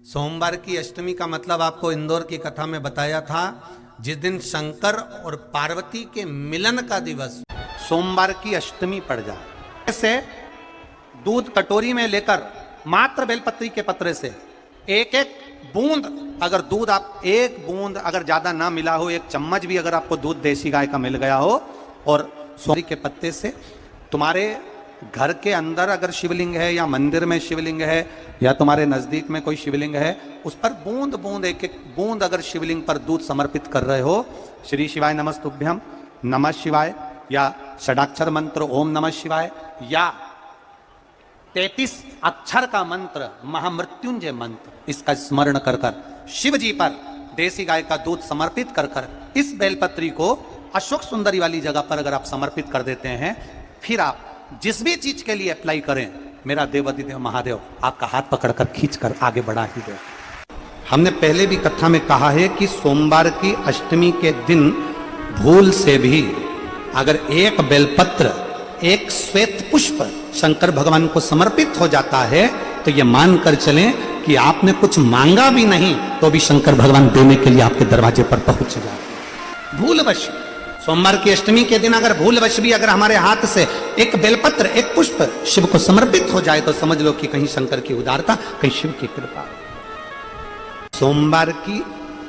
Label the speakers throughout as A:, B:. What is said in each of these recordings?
A: सोमवार की अष्टमी का मतलब आपको इंदौर की कथा में बताया था। जिस दिन शंकर और पार्वती के मिलन का दिवस सोमवार की अष्टमी पड़ जाए, ऐसे दूध कटोरी में लेकर मात्र बेलपत्री के पत्रे से एक एक बूंद, अगर दूध आप एक बूंद अगर ज्यादा ना मिला हो, एक चम्मच भी अगर आपको दूध देसी गाय का मिल गया हो, और सोमवारी के पत्ते से तुम्हारे घर के अंदर अगर शिवलिंग है या मंदिर में शिवलिंग है या तुम्हारे नजदीक में कोई शिवलिंग है, उस पर बूंद बूंद एक एक बूंद अगर शिवलिंग पर दूध समर्पित कर रहे हो, श्री शिवाय नमस्तुभ्यम, नमः शिवाय, या षडाक्षर मंत्र ओम नमः शिवाय, या 33 अक्षर का मंत्र महामृत्युंजय मंत्र, इसका स्मरण कर कर शिव जी पर देसी गाय का दूध समर्पित कर कर इस बेलपत्री को अशोक सुंदरी वाली जगह पर अगर आप समर्पित कर देते हैं, फिर आप जिस भी चीज के लिए अप्लाई करें, मेरा देवाधिदेव महादेव आपका हाथ पकड़कर खींचकर आगे बढ़ा ही दे। हमने पहले भी कथा में कहा है कि सोमवार की अष्टमी के दिन भूल से भी अगर एक बेलपत्र, एक श्वेत पुष्प शंकर भगवान को समर्पित हो जाता है, तो ये मानकर चलें कि आपने कुछ मांगा भी नहीं तो भी शंकर भगवान देने के लिए आपके दरवाजे पर पहुंच जाते। भूलवश सोमवार की अष्टमी के दिन अगर भूलवश भी अगर हमारे हाथ से एक बेलपत्र, एक पुष्प शिव को समर्पित हो जाए, तो समझ लो कि कहीं शंकर की उदारता, कहीं शिव की कृपा। सोमवार की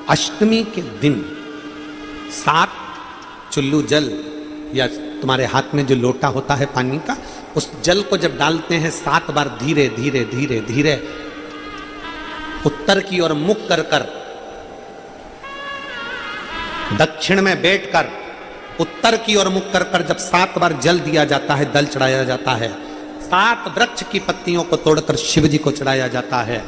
A: अष्टमी के दिन 7 चुल्लू जल या तुम्हारे हाथ में जो लोटा होता है पानी का, उस जल को जब डालते हैं 7 बार धीरे धीरे धीरे धीरे उत्तर की ओर मुख कर कर, दक्षिण में बैठकर उत्तर की ओर मुख कर कर जब 7 बार जल दिया जाता है, दल चढ़ाया जाता है, 7 वृक्ष की पत्तियों को तोड़कर शिव जी को चढ़ाया जाता है।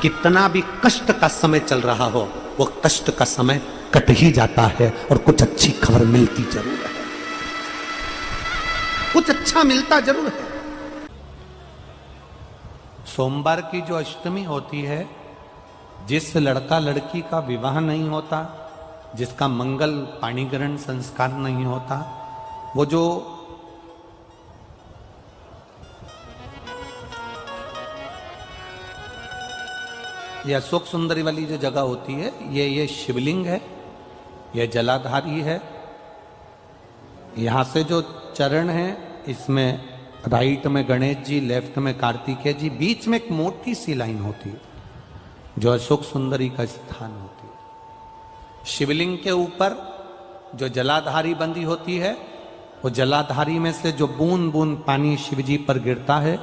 A: कितना भी कष्ट का समय चल रहा हो, वो कष्ट का समय कट ही जाता है और कुछ अच्छी खबर मिलती जरूर है, कुछ अच्छा मिलता जरूर है। सोमवार की जो अष्टमी होती है, जिस लड़का लड़की का विवाह नहीं होता, जिसका मंगल पाणीग्रहण संस्कार नहीं होता, वो जो ये अशोक सुंदरी वाली जो जगह होती है, ये शिवलिंग है, ये जलाधारी है। यहां से जो चरण है, इसमें राइट में गणेश जी, लेफ्ट में कार्तिकेय जी, बीच में एक मोटी सी लाइन होती है जो अशोक सुंदरी का स्थान होती है। शिवलिंग के ऊपर जो जलाधारी बंदी होती है, वो जलाधारी में से जो बूंद बूंद पानी शिवजी पर गिरता है,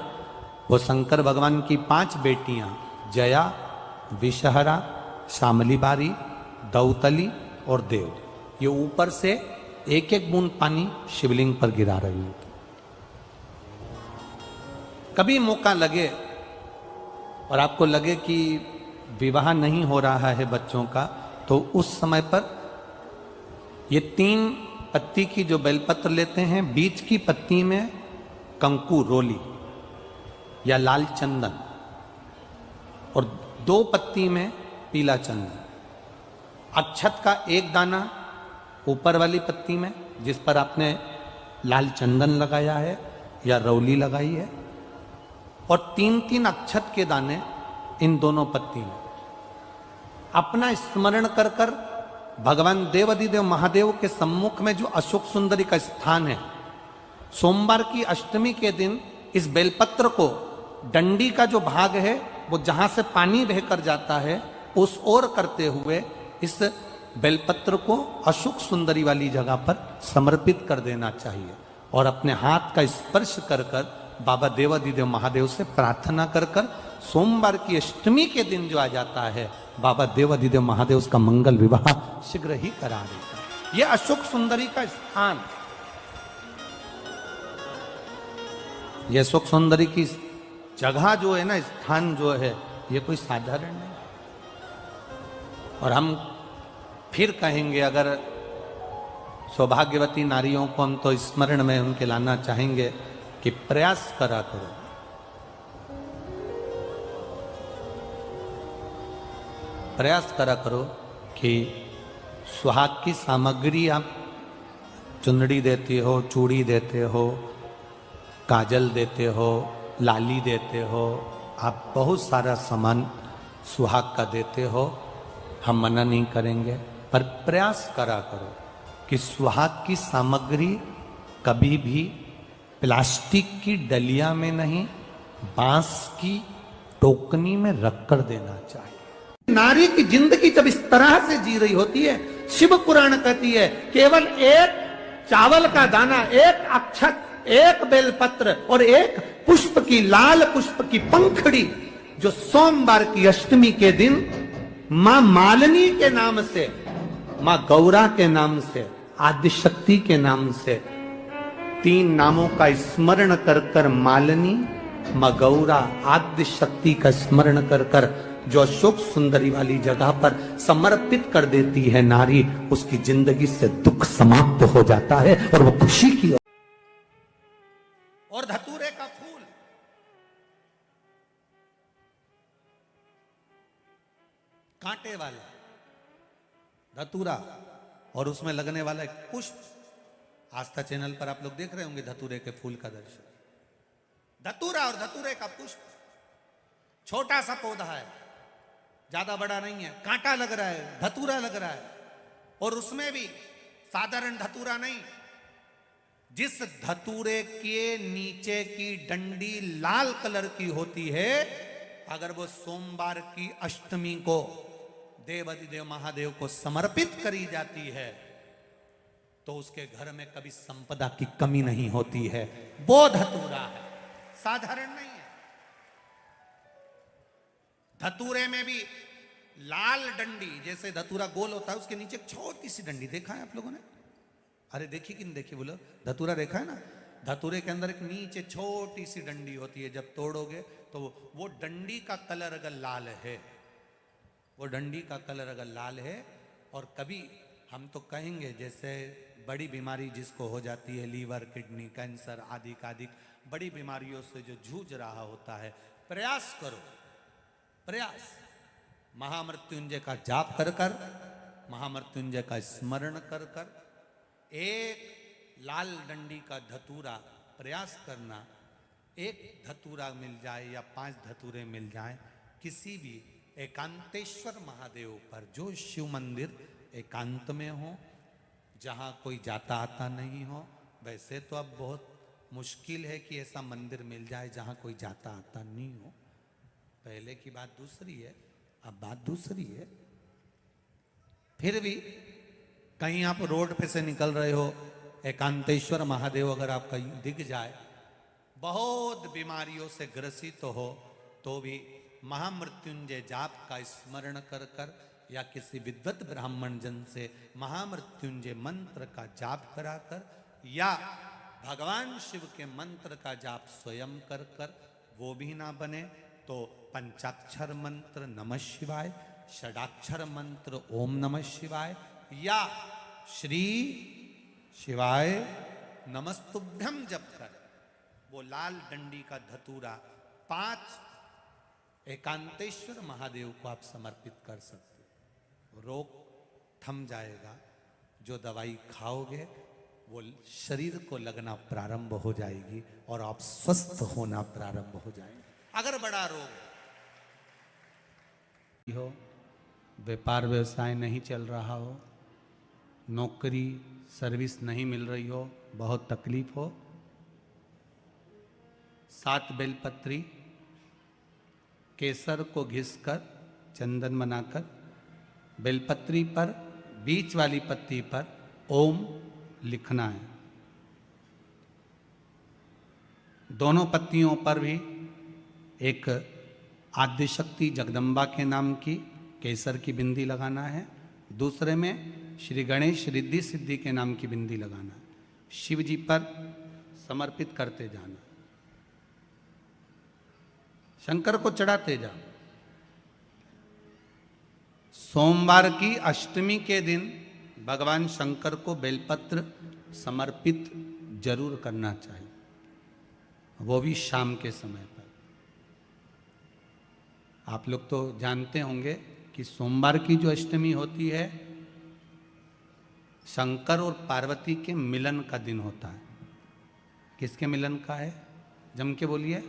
A: वो शंकर भगवान की 5 बेटियां जया, विषहरा, शामली बारी, दौतली और देव, ये ऊपर से एक एक बूंद पानी शिवलिंग पर गिरा रही होती। कभी मौका लगे और आपको लगे कि विवाह नहीं हो रहा है बच्चों का, तो उस समय पर ये 3 पत्ती की जो बेलपत्र लेते हैं, बीच की पत्ती में कंकु रोली या लाल चंदन, और 2 पत्ती में पीला चंदन, अक्षत का 1 दाना ऊपर वाली पत्ती में जिस पर आपने लाल चंदन लगाया है या रौली लगाई है, और 3-3 अक्षत के दाने इन दोनों पत्ती में। अपना स्मरण कर कर भगवान देवाधिदेव महादेव के सम्मुख में जो अशोक सुंदरी का स्थान है, सोमवार की अष्टमी के दिन इस बेलपत्र को, डंडी का जो भाग है वो जहां से पानी बहकर जाता है, उस ओर करते हुए इस बेलपत्र को अशोक सुंदरी वाली जगह पर समर्पित कर देना चाहिए, और अपने हाथ का स्पर्श कर कर बाबा देवाधिदेव महादेव से प्रार्थना कर कर सोमवार की अष्टमी के दिन जो आ जाता है, बाबा देवाधिदेव महादेव उसका मंगल विवाह शीघ्र ही करा देता। यह अशोक सुंदरी का स्थान, यह अशोक सुंदरी की जगह जो है ना, स्थान जो है, ये कोई साधारण नहीं। और हम फिर कहेंगे, अगर सौभाग्यवती नारियों को हम तो स्मरण में उनके लाना चाहेंगे कि प्रयास करा करो, प्रयास करा करो कि सुहाग की सामग्री आप चुंदड़ी देते हो, चूड़ी देते हो, काजल देते हो, लाली देते हो, आप बहुत सारा सामान सुहाग का देते हो, हम मना नहीं करेंगे, पर प्रयास करा करो कि सुहाग की सामग्री कभी भी प्लास्टिक की डलिया में नहीं, बांस की टोकनी में रखकर देना चाहिए। नारी की जिंदगी जब इस तरह से जी रही होती है, शिव पुराण कहती है केवल एक चावल का दाना, एक अक्षत, एक बेलपत्र और एक पुष्प की, लाल पुष्प की पंखड़ी, जो सोमवार की अष्टमी के दिन मां मालिनी के नाम से, मां गौरा के नाम से, आदिशक्ति के नाम से, 3 नामों का स्मरण कर कर, मालिनी, मां गौरा, आदिशक्ति का स्मरण कर कर जो अशोक सुंदरी वाली जगह पर समर्पित कर देती है नारी, उसकी जिंदगी से दुख समाप्त हो जाता है और वो खुशी की। और धतूरे का फूल, कांटे वाला धतूरा और उसमें लगने वाला एक पुष्प, आस्था चैनल पर आप लोग देख रहे होंगे धतूरे के फूल का दर्शन। धतूरा और धतूरे का पुष्प, छोटा सा पौधा है, ज्यादा बड़ा नहीं है, कांटा लग रहा है, धतूरा लग रहा है, और उसमें भी साधारण धतूरा नहीं, जिस धतूरे के नीचे की डंडी लाल कलर की होती है, अगर वो सोमवार की अष्टमी को देवाधिदेव महादेव को समर्पित करी जाती है तो उसके घर में कभी संपदा की कमी नहीं होती है। वो धतूरा है, साधारण नहीं है। धतूरे में भी लाल डंडी, जैसे धतूरा गोल होता है उसके नीचे एक छोटी सी डंडी, देखा है आप लोगों ने? अरे देखी कि नहीं देखी बोलो? धतूरा देखा है ना? धतूरे के अंदर एक नीचे छोटी सी डंडी होती है, जब तोड़ोगे तो वो डंडी का कलर अगर लाल है, वो डंडी का कलर अगर लाल है, और कभी हम तो कहेंगे जैसे बड़ी बीमारी जिसको हो जाती है, लीवर, किडनी, कैंसर आदि आदि बड़ी बीमारियों से जो जूझ रहा होता है, प्रयास करो, प्रयास, महामृत्युंजय का जाप कर कर, महामृत्युंजय का स्मरण कर कर, एक लाल डंडी का धतूरा प्रयास करना, एक धतूरा मिल जाए या 5 धतूरे मिल जाए किसी भी एकांतेश्वर महादेव पर, जो शिव मंदिर एकांत में हो, जहां कोई जाता आता नहीं हो। वैसे तो अब बहुत मुश्किल है कि ऐसा मंदिर मिल जाए जहां कोई जाता आता नहीं हो, पहले की बात दूसरी है, अब बात दूसरी है। फिर भी कहीं आप रोड पे से निकल रहे हो, एकांतेश्वर महादेव अगर आपका दिख जाए, बहुत बीमारियों से ग्रसित हो, तो भी महामृत्युंजय जाप का स्मरण कर कर या किसी विद्वत ब्राह्मण जन से महामृत्युंजय मंत्र का जाप कराकर, या भगवान शिव के मंत्र का जाप स्वयं कर कर, वो भी ना बने तो पंचाक्षर मंत्र नमः शिवाय, षडाक्षर मंत्र ओम नमः शिवाय, या श्री शिवाय नमस्तुभ्यम जप कर वो लाल डंडी का धतूरा 5 एकांतेश्वर महादेव को आप समर्पित कर सकते हो। रोग थम जाएगा, जो दवाई खाओगे वो शरीर को लगना प्रारंभ हो जाएगी और आप स्वस्थ होना प्रारंभ हो जाएंगे। अगर बड़ा रोग हो, व्यापार व्यवसाय नहीं चल रहा हो, नौकरी सर्विस नहीं मिल रही हो, बहुत तकलीफ हो, 7 बेलपत्री केसर को घिसकर चंदन बनाकर बेलपत्री पर बीच वाली पत्ती पर ओम लिखना है। दोनों पत्तियों पर भी एक आदिशक्ति जगदम्बा के नाम की केसर की बिंदी लगाना है, दूसरे में श्री गणेश रिद्धि सिद्धि के नाम की बिंदी लगाना है। शिव जी पर समर्पित करते जाना, शंकर को चढ़ाते जा। सोमवार की अष्टमी के दिन भगवान शंकर को बेलपत्र समर्पित जरूर करना चाहिए, वो भी शाम के समय पर। आप लोग तो जानते होंगे कि सोमवार की जो अष्टमी होती है, शंकर और पार्वती के मिलन का दिन होता है। किसके मिलन का है? जम के बोलिए।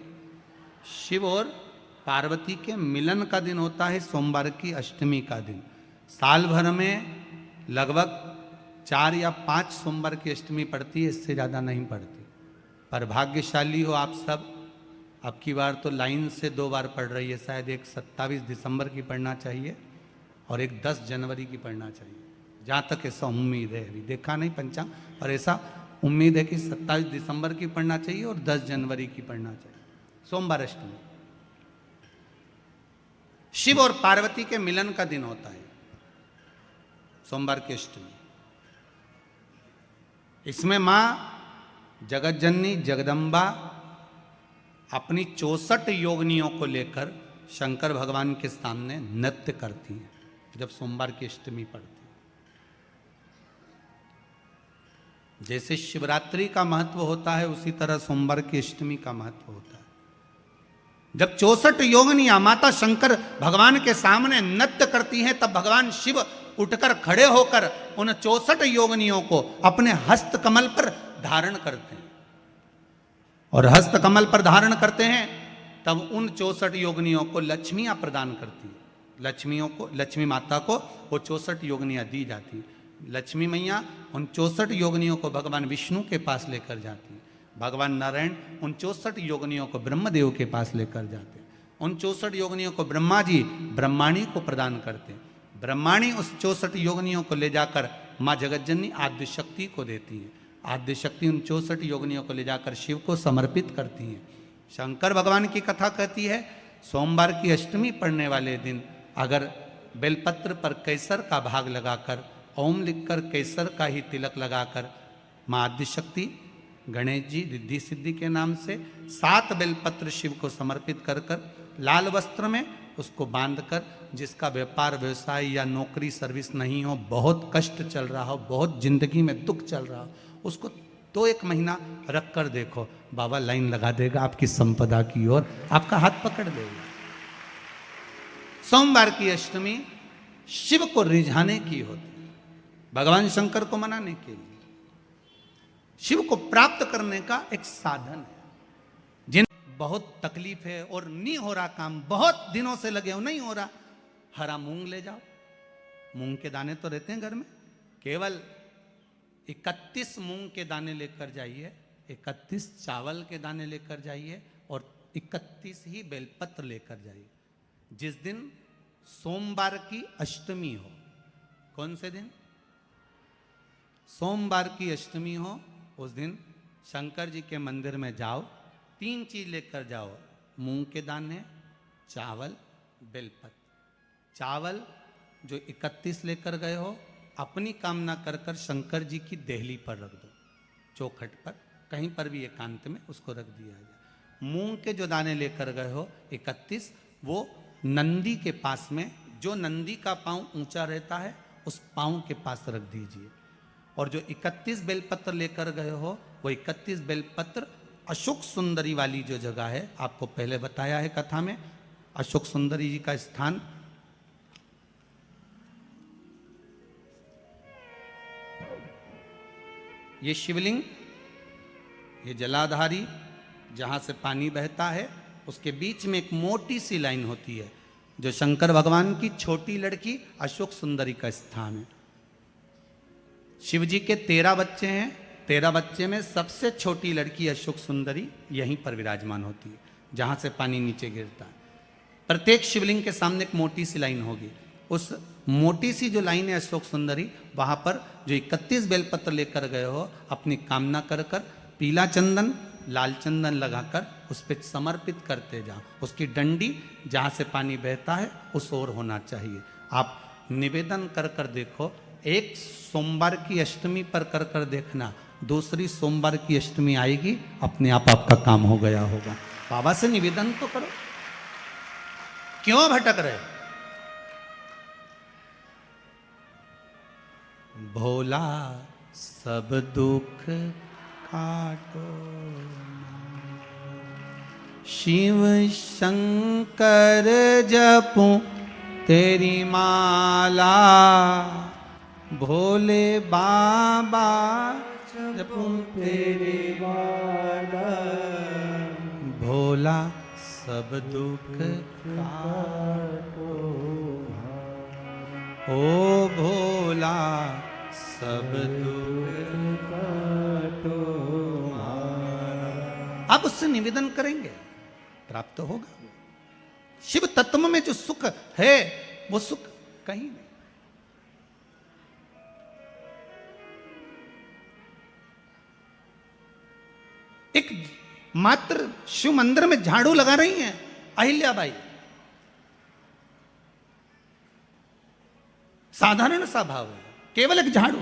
A: शिव और पार्वती के मिलन का दिन होता है सोमवार की अष्टमी का दिन। साल भर में लगभग 4 या 5 सोमवार की अष्टमी पड़ती है, इससे ज़्यादा नहीं पड़ती। पर भाग्यशाली हो आप सब, अब की बार तो लाइन से 2 बार पड़ रही है। शायद एक 27 दिसंबर की पढ़ना चाहिए और एक 10 जनवरी की पढ़ना चाहिए, जहाँ तक ऐसा उम्मीद है। अभी देखा नहीं पंचांग, और ऐसा उम्मीद है कि 27 दिसंबर की पढ़ना चाहिए और 10 जनवरी की पढ़ना चाहिए। सोमवार अष्टमी शिव और पार्वती के मिलन का दिन होता है सोमवार की अष्टमी। इसमें मां जगत जननी जगदम्बा अपनी 64 योगिनियों को लेकर शंकर भगवान के सामने नृत्य करती हैं जब सोमवार की अष्टमी पड़ती है। जैसे शिवरात्रि का महत्व होता है, उसी तरह सोमवार की अष्टमी का महत्व होता है। जब 64 योगिनियां माता शंकर भगवान के सामने नृत्य करती हैं, तब भगवान शिव उठकर खड़े होकर उन 64 योगिनियों को अपने हस्त कमल पर धारण करते हैं। और हस्त कमल पर धारण करते हैं तब उन 64 योगिनियों को लक्ष्मियां प्रदान करती हैं। लक्ष्मी माता को वो 64 योगिनियां दी जाती हैं। लक्ष्मी मैया उन 64 योगिनियों को भगवान विष्णु के पास लेकर जाती हैं। भगवान नारायण उन 64 योगिनियों को ब्रह्मदेव के पास लेकर जाते हैं। उन 64 योगिनियों को ब्रह्मा जी ब्रह्माणी को प्रदान करते हैं। ब्रह्माणी उस 64 योगिनियों को ले जाकर माँ जगतजननी आद्य शक्ति को देती है। आद्य शक्ति उन 64 योगिनियों को ले जाकर शिव को समर्पित करती हैं। शंकर भगवान की कथा कहती है, सोमवार की अष्टमी पढ़ने वाले दिन अगर बेलपत्र पर केसर का भाग लगाकर, ओम लिखकर केसर का ही तिलक लगाकर माँ आद्य शक्ति गणेश जी रिद्धि सिद्धि के नाम से 7 बेलपत्र शिव को समर्पित कर लाल वस्त्र में उसको बांधकर, जिसका व्यापार व्यवसाय या नौकरी सर्विस नहीं हो, बहुत कष्ट चल रहा हो, बहुत जिंदगी में दुख चल रहा हो, उसको 2-1 महीना रख कर देखो, बाबा लाइन लगा देगा आपकी संपदा की ओर, आपका हाथ पकड़ देगा। सोमवार की अष्टमी शिव को रिझाने की होती है, भगवान शंकर को मनाने के लिए, शिव को प्राप्त करने का एक साधन है। जिन बहुत तकलीफ है और नहीं हो रहा काम, बहुत दिनों से लगे हो, नहीं हो रहा, हरा मूंग ले जाओ। मूंग के दाने तो रहते हैं घर में, केवल 31 मूंग के दाने लेकर जाइए, 31 चावल के दाने लेकर जाइए और 31 ही बेलपत्र लेकर जाइए। जिस दिन सोमवार की अष्टमी हो, कौन से दिन? सोमवार की अष्टमी हो, उस दिन शंकर जी के मंदिर में जाओ, 3 चीज लेकर जाओ, मूंग के दाने, चावल, बेलपत्र। चावल जो 31 लेकर गए हो, अपनी कामना कर कर शंकर जी की देहली पर रख दो, चौखट पर, कहीं पर भी एकांत में उसको रख दिया जाए। मूंग के जो दाने लेकर गए हो 31, वो नंदी के पास में, जो नंदी का पांव ऊंचा रहता है उस पांव के पास रख दीजिए। और जो 31 बेलपत्र लेकर गए हो, वो 31 बेलपत्र अशोक सुंदरी वाली जो जगह है, आपको पहले बताया है कथा में, अशोक सुंदरी जी का स्थान ये शिवलिंग, ये जलाधारी जहाँ से पानी बहता है, उसके बीच में एक मोटी सी लाइन होती है, जो शंकर भगवान की छोटी लड़की अशोक सुंदरी का स्थान है। शिव जी के 13 बच्चे हैं, 13 बच्चे में सबसे छोटी लड़की अशोक सुंदरी यहीं पर विराजमान होती है, जहाँ से पानी नीचे गिरता है। प्रत्येक शिवलिंग के सामने एक मोटी सी लाइन होगी, उस मोटी सी जो लाइन है अशोक सुंदरी, वहाँ पर जो 31 बेलपत्र लेकर गए हो, अपनी कामना कर कर पीला चंदन लाल चंदन लगाकर उस पर समर्पित करते जाओ। उसकी डंडी जहाँ से पानी बहता है उस ओर होना चाहिए। आप निवेदन कर कर देखो, एक सोमवार की अष्टमी पर कर कर देखना, दूसरी सोमवार की अष्टमी आएगी, अपने आप आपका काम हो गया होगा। बाबा से निवेदन तो करो, क्यों भटक रहे? भोला सब दुख काटो, शिव शंकर जपूं तेरी माला, भोले बाबा जपूं तेरी माला, भोला सब दुख ओ भोला सब दुख काटो। आप उससे निवेदन करेंगे, प्राप्त होगा। शिव तत्व में जो सुख है वो सुख कहीं नहीं। एक मात्र शिव मंदिर में झाड़ू लगा रही हैं अहिल्याबाई, साधारण सा भाव है, केवल एक झाड़ू।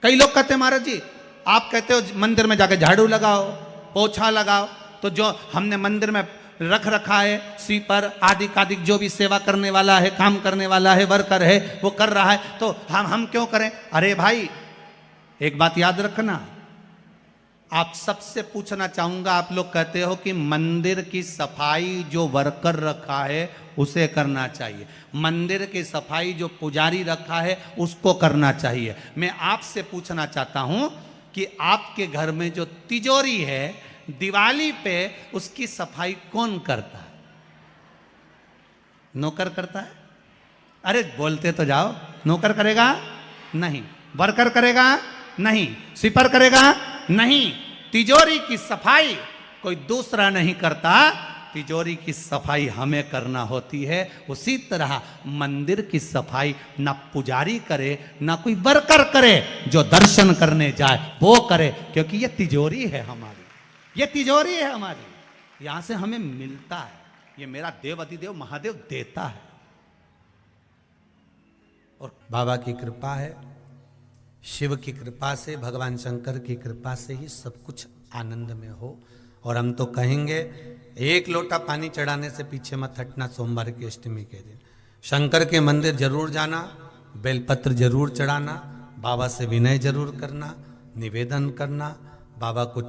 A: कई लोग कहते हैं महाराज जी आप कहते हो मंदिर में जाकर झाड़ू लगाओ, पोछा लगाओ, तो जो हमने मंदिर में रख रखा है स्वीपर आदि कादिक जो भी सेवा करने वाला है, काम करने वाला है, वर्कर है, वो कर रहा है, तो हम क्यों करें? अरे भाई एक बात याद रखना, आप सबसे पूछना चाहूंगा, आप लोग कहते हो कि मंदिर की सफाई जो वर्कर रखा है उसे करना चाहिए, मंदिर की सफाई जो पुजारी रखा है उसको करना चाहिए। मैं आपसे पूछना चाहता हूं कि आपके घर में जो तिजोरी है दिवाली पे उसकी सफाई कौन करता है? नौकर करता है? अरे बोलते तो जाओ। नौकर करेगा? नहीं। वर्कर करेगा? नहीं। स्वीपर करेगा? नहीं। तिजोरी की सफाई कोई दूसरा नहीं करता, तिजोरी की सफाई हमें करना होती है। उसी तरह मंदिर की सफाई ना पुजारी करे ना कोई वर्कर करे, जो दर्शन करने जाए वो करे, क्योंकि ये तिजोरी है हमारी, ये तिजोरी है हमारी, यहां से हमें मिलता है, ये मेरा देव अधिदेव महादेव देता है। और बाबा की कृपा है, शिव की कृपा से, भगवान शंकर की कृपा से ही सब कुछ आनंद में हो। और हम तो कहेंगे एक लोटा पानी चढ़ाने से पीछे मत हटना। सोमवार की अष्टमी के दिन शंकर के मंदिर जरूर जाना, बेलपत्र जरूर चढ़ाना, बाबा से विनय जरूर करना, निवेदन करना, बाबा को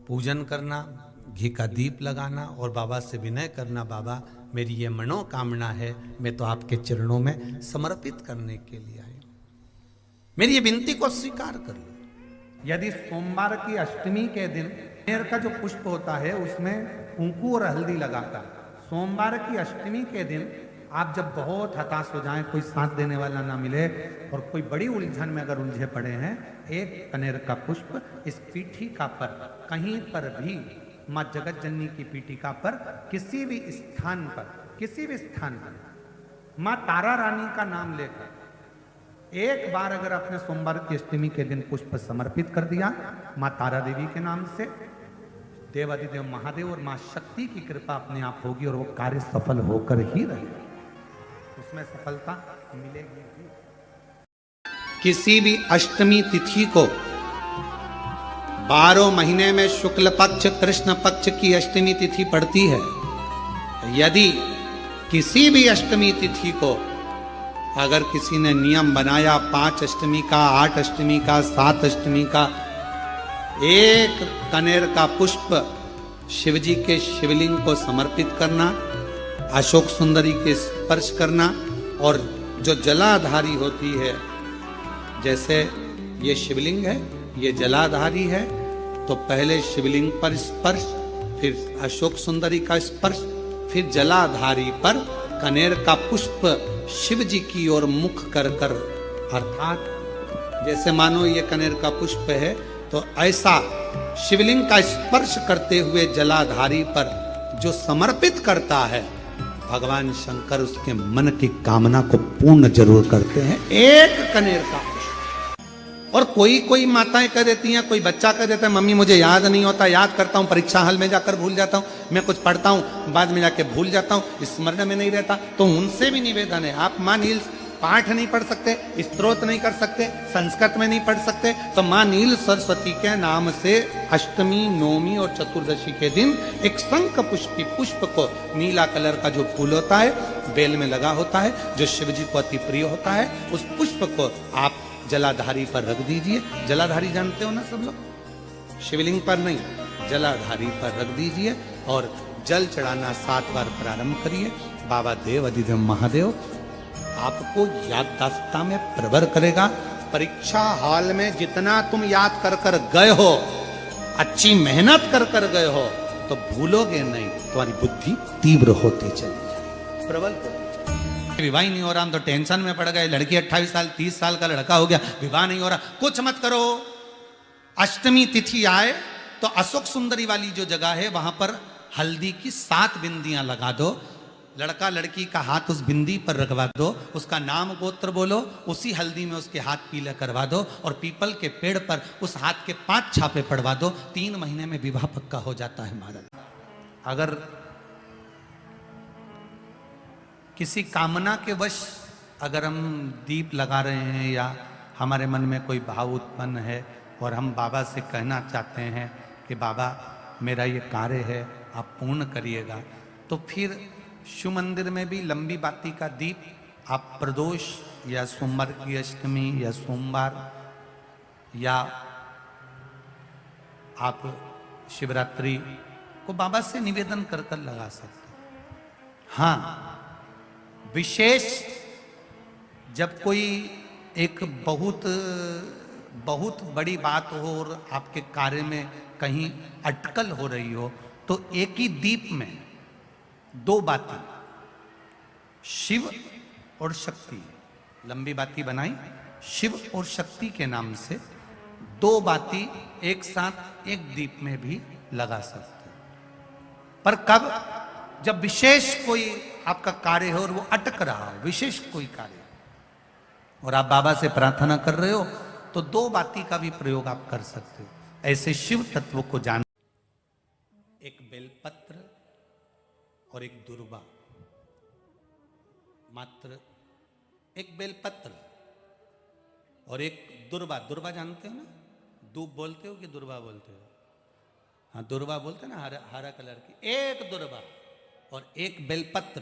A: पूजन करना, घी का दीप लगाना और बाबा से विनय करना, बाबा मेरी ये मनोकामना है, मैं तो आपके चरणों में समर्पित करने के लिए आई, मेरी ये विनती को स्वीकार कर लो। यदि सोमवार की अष्टमी के दिन कनेर का जो पुष्प होता है उसमें कुंकू और हल्दी लगाता है, सोमवार की अष्टमी के दिन आप जब बहुत हताश हो जाएं, कोई साथ देने वाला ना मिले और कोई बड़ी उलझन में अगर उलझे पड़े हैं, एक कनेर का पुष्प इस पीठिका पर कहीं पर भी, माँ जगत जननी की पीठिका पर किसी भी स्थान पर, किसी भी स्थान पर माँ तारा रानी का नाम लेकर एक बार अगर आपने सोमवार की अष्टमी के दिन पुष्प समर्पित कर दिया माँ तारा देवी के नाम से, देव अधिदेव महादेव और माँ शक्ति की कृपा अपने आप होगी और वो कार्य सफल होकर ही रहेगा, उसमें सफलता मिलेगी। किसी भी अष्टमी तिथि को 12 महीने में शुक्ल पक्ष कृष्ण पक्ष की अष्टमी तिथि पड़ती है। यदि किसी भी अष्टमी तिथि को अगर किसी ने नियम बनाया 5 अष्टमी का, 8 अष्टमी का, 7 अष्टमी का, एक कनेर का पुष्प शिवजी के शिवलिंग को समर्पित करना, अशोक सुंदरी के स्पर्श करना, और जो जलाधारी होती है, जैसे ये शिवलिंग है, ये जलाधारी है, तो पहले शिवलिंग पर स्पर्श, फिर अशोक सुंदरी का स्पर्श, फिर जलाधारी पर कनेर का पुष्प शिव जी की ओर मुख कर कर, अर्थात जैसे मानो ये कनेर का पुष्प है, तो ऐसा शिवलिंग का स्पर्श करते हुए जलाधारी पर जो समर्पित करता है, भगवान शंकर उसके मन की कामना को पूर्ण जरूर करते हैं। एक कनेर का पुष्प। और कोई माताएं कह देती हैं, कोई बच्चा कह देता है मम्मी मुझे याद नहीं होता, याद करता हूँ परीक्षा हॉल में जाकर भूल जाता हूँ, मैं कुछ पढ़ता हूँ बाद में जाके भूल जाता हूँ, स्मरण में नहीं रहता, तो उनसे भी निवेदन है, आप माँ नील पाठ नहीं पढ़ सकते, स्तोत्र नहीं कर सकते, संस्कृत में नहीं पढ़ सकते, तो माँ नील सरस्वती के नाम से अष्टमी, नवमी और चतुर्दशी के दिन एक शंख पुष्पी पुष्प को, नीला कलर का जो फूल होता है बेल में लगा होता है, जो शिव जी को अति प्रिय होता है, उस पुष्प को आप जलाधारी पर रख दीजिए। जलाधारी जानते हो ना सब लोग, शिवलिंग पर नहीं, जलाधारी पर रख दीजिए और जल चढ़ाना 7 बार प्रारंभ करिए। बाबा देव अधिदेव महादेव आपको याददाश्तता में प्रवर करेगा। परीक्षा हॉल में जितना तुम याद कर कर गए हो, अच्छी मेहनत कर कर गए हो, तो भूलोगे नहीं, तुम्हारी बुद्धि तीव्र होती चली जाएगी। प्रबल होनी चाहिए। विवाह ही नहीं हो रहा, हम तो टेंशन में पड़ गए, लड़की 28 साल 30 साल का लड़का हो गया, विवाह नहीं हो रहा। कुछ मत करो, अष्टमी तिथि आए तो अशोक सुंदरी वाली जो जगह है वहां पर हल्दी की 7 बिंदियां लगा दो, लड़का लड़की का हाथ उस बिंदी पर रखवा दो, उसका नाम गोत्र बोलो, उसी हल्दी में उसके हाथ पीले करवा दो और पीपल के पेड़ पर उस हाथ के 5 छापे पड़वा दो। 3 महीने में विवाह पक्का हो जाता है महाराज। अगर किसी कामना के वश अगर हम दीप लगा रहे हैं या हमारे मन में कोई भाव उत्पन्न है और हम बाबा से कहना चाहते हैं कि बाबा मेरा ये कार्य है आप पूर्ण करिएगा, तो फिर शिव मंदिर में भी लंबी बाती का दीप आप प्रदोष या सोमवार की अष्टमी या सोमवार या आप शिवरात्रि को बाबा से निवेदन कर कर लगा सकते हैं। हाँ, विशेष जब कोई एक बहुत बड़ी बात हो और आपके कार्य में कहीं अटकल हो रही हो, तो एक ही दीप में 2 बाती शिव और शक्ति, लंबी बाती बनाई शिव और शक्ति के नाम से, 2 बाती एक साथ एक दीप में भी लगा सकते हैं। पर कब? जब विशेष कोई आपका कार्य हो और वो अटक रहा हो, विशेष कोई कार्य, और आप बाबा से प्रार्थना कर रहे हो, तो 2 बाती का भी प्रयोग आप कर सकते हो। ऐसे शिव तत्व को जान, एक बेलपत्र और एक दुर्वा, मात्र एक बेलपत्र और एक दुर्वा। दुर्वा जानते हो ना, दूब बोलते हो कि दुर्वा बोलते हो? हाँ, दुर्वा बोलते हो ना, हरा कलर की। एक दुर्वा और एक बेलपत्र।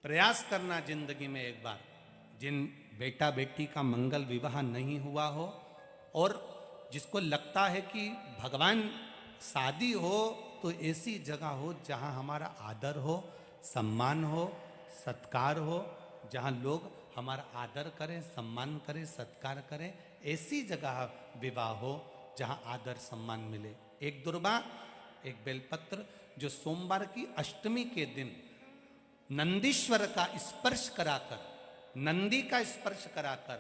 A: प्रयास करना जिंदगी में एक बार, जिन बेटा बेटी का मंगल विवाह नहीं हुआ हो और जिसको लगता है कि भगवान शादी हो तो ऐसी जगह हो जहां हमारा आदर हो, सम्मान हो, सत्कार हो, जहां लोग हमारा आदर करें, सम्मान करें, सत्कार करें, ऐसी जगह विवाह हो जहां आदर सम्मान मिले। एक दुर्वा, एक बेलपत्र, जो सोमवार की अष्टमी के दिन नंदीश्वर का स्पर्श कराकर, नंदी का स्पर्श कराकर,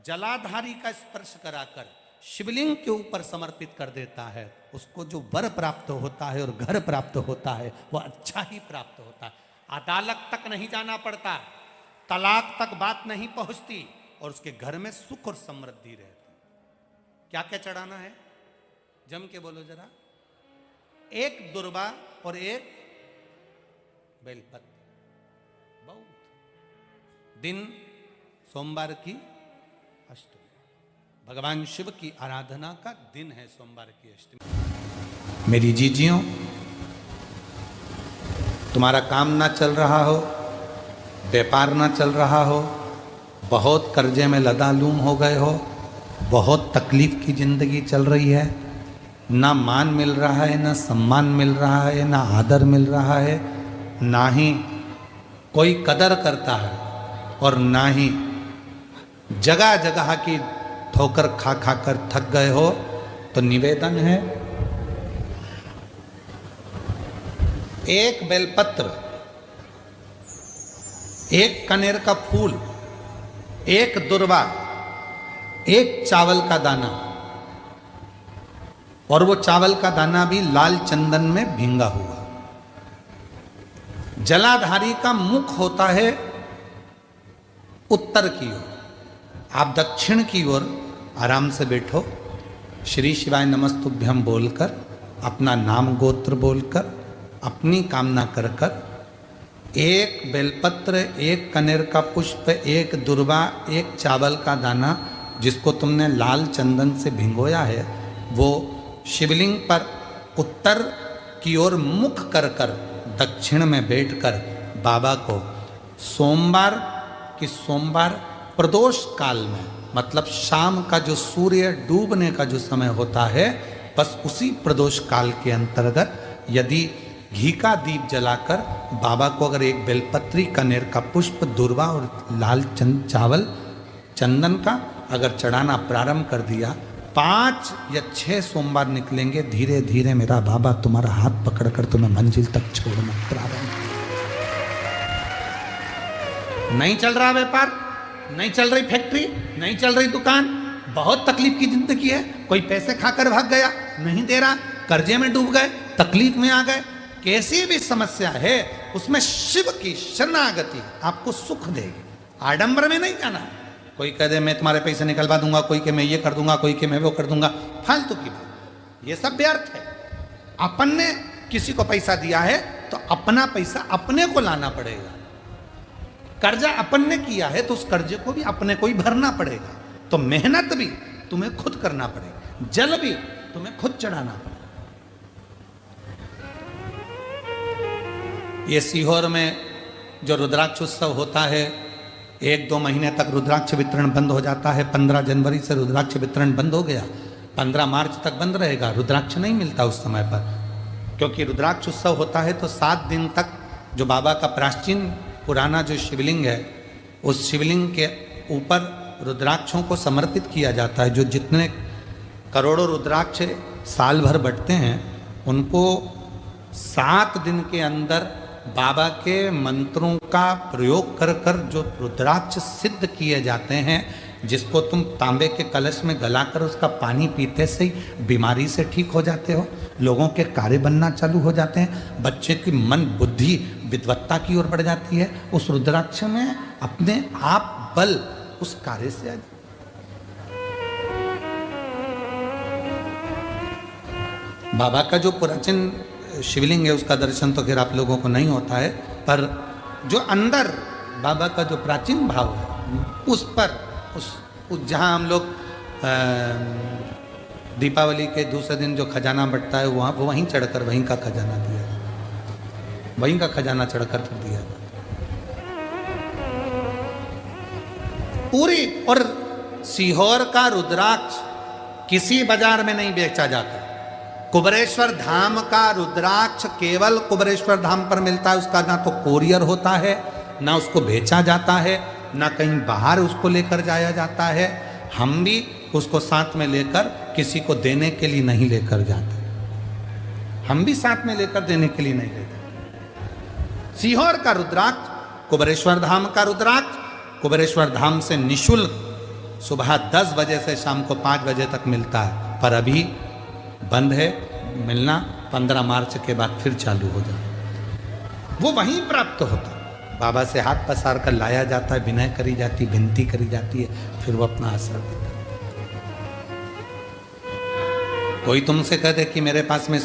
A: जलाधारी का स्पर्श कराकर शिवलिंग के ऊपर समर्पित कर देता है, उसको जो वर प्राप्त होता है और घर प्राप्त होता है वह अच्छा ही प्राप्त होता है। अदालत तक नहीं जाना पड़ता, तलाक तक बात नहीं पहुंचती और उसके घर में सुख और समृद्धि रहती। क्या क्या चढ़ाना है? जम के बोलो जरा। एक दुर्वा और एक बेलपत्र। बहुत दिन सोमवार की अष्टमी, भगवान शिव की आराधना का दिन है सोमवार की अष्टमी। मेरी जीजियों, तुम्हारा काम ना चल रहा हो, व्यापार ना चल रहा हो, बहुत कर्जे में लदालूम हो गए हो, बहुत तकलीफ की जिंदगी चल रही है, ना मान मिल रहा है, ना सम्मान मिल रहा है, ना आदर मिल रहा है, ना ही कोई कदर करता है और ना ही जगह जगह की ठोकर खा खा कर थक गए हो, तो निवेदन है, एक बेलपत्र, एक कनेर का फूल, एक दुर्वा, एक चावल का दाना, और वो चावल का दाना भी लाल चंदन में भींगा हुआ। जलाधारी का मुख होता है उत्तर की ओर, आप दक्षिण की ओर आराम से बैठो, श्री शिवाय नमस्तुभ्यम बोलकर, अपना नाम गोत्र बोलकर, अपनी कामना कर कर, एक बेलपत्र, एक कनेर का पुष्प, एक दुर्वा, एक चावल का दाना जिसको तुमने लाल चंदन से भिंगोया है, वो शिवलिंग पर उत्तर की ओर मुख कर कर दक्षिण में बैठकर बाबा को सोमवार प्रदोष काल में, मतलब शाम का जो सूर्य डूबने का जो समय होता है, बस उसी प्रदोष काल के अंतर्गत यदि घी का दीप जलाकर बाबा को अगर एक बेलपत्री, कनेर का पुष्प, दुर्वा और लाल चावल चंदन का अगर चढ़ाना प्रारंभ कर दिया, 5 या 6 सोमवार निकलेंगे, धीरे धीरे मेरा बाबा तुम्हारा हाथ पकड़कर तुम्हें मंजिल तक छोड़ना प्रारंभ। नहीं चल रहा व्यापार, नहीं चल रही फैक्ट्री, नहीं चल रही दुकान, बहुत तकलीफ की जिंदगी है। कोई पैसे खाकर भाग गया, नहीं दे रहा, कर्जे में डूब गए, तकलीफ में आ गए, कैसी भी समस्या है उसमें शिव की शरणागति आपको सुख देगी। आडंबर में नहीं जाना। कोई कह दे मैं तुम्हारे पैसे निकलवा दूंगा, कोई के मैं ये कर दूंगा, कोई के मैं वो कर दूंगा, फालतू की बात, ये सब व्यर्थ है। अपन ने किसी को पैसा दिया है तो अपना पैसा अपने को लाना पड़ेगा। कर्जा अपन ने किया है तो उस कर्जे को भी अपने को ही भरना पड़ेगा। तो मेहनत भी तुम्हें खुद करना पड़ेगा, जल भी तुम्हें खुद चढ़ाना पड़ेगा। ये सीहोर में जो रुद्राक्ष उत्सव होता है, 1-2 महीने तक रुद्राक्ष वितरण बंद हो जाता है। 15 जनवरी से रुद्राक्ष वितरण बंद हो गया, 15 मार्च तक बंद रहेगा। रुद्राक्ष नहीं मिलता उस समय पर, क्योंकि रुद्राक्ष उत्सव होता है तो 7 दिन तक जो बाबा का प्राचीन पुराना जो शिवलिंग है, उस शिवलिंग के ऊपर रुद्राक्षों को समर्पित किया जाता है। जो जितने करोड़ों रुद्राक्ष साल भर बटते हैं, उनको 7 दिन के अंदर बाबा के मंत्रों का प्रयोग कर कर जो रुद्राक्ष सिद्ध किए जाते हैं, जिसको तुम तांबे के कलश में गलाकर उसका पानी पीते से ही बीमारी से ठीक हो जाते हो, लोगों के कार्य बनना चालू हो जाते हैं, बच्चे की मन बुद्धि विद्वत्ता की ओर बढ़ जाती है। उस रुद्राक्ष में अपने आप बल उस कार्य से आ। बाबा का जो प्राचीन शिवलिंग है उसका दर्शन तो खैर आप लोगों को नहीं होता है, पर जो अंदर बाबा का जो प्राचीन भाव है उस पर उस जहाँ हम लोग दीपावली के दूसरे दिन जो खजाना बंटता है वहाँ वहीं चढ़कर वहीं का खजाना दिया, वहीं का खजाना चढ़कर दिया पूरी। और सीहोर का रुद्राक्ष किसी बाजार में नहीं बेचा जाता। कुबेरेश्वर धाम का रुद्राक्ष केवल कुबेरेश्वर धाम पर मिलता है। उसका ना तो कोरियर होता है, ना उसको बेचा जाता है, ना कहीं बाहर उसको लेकर जाया जाता है। हम भी उसको साथ में लेकर किसी को देने के लिए नहीं लेकर जाते, हम भी साथ में लेकर देने के लिए नहीं लेते। सीहोर का रुद्राक्ष, कुबेरेश्वर धाम का रुद्राक्ष कुबेरेश्वर धाम से निशुल्क सुबह 10 बजे से शाम को 5 बजे तक मिलता है, पर अभी बंद है मिलना। 15 मार्च के बाद फिर चालू हो जाए। वो वहीं प्राप्त होता है, बाबा से हाथ पसार कर लाया जाता है, विनय करी जाती, विनती करी जाती है, फिर वो अपना असर देता है। कोई तुमसे कह दे कि मेरे पास में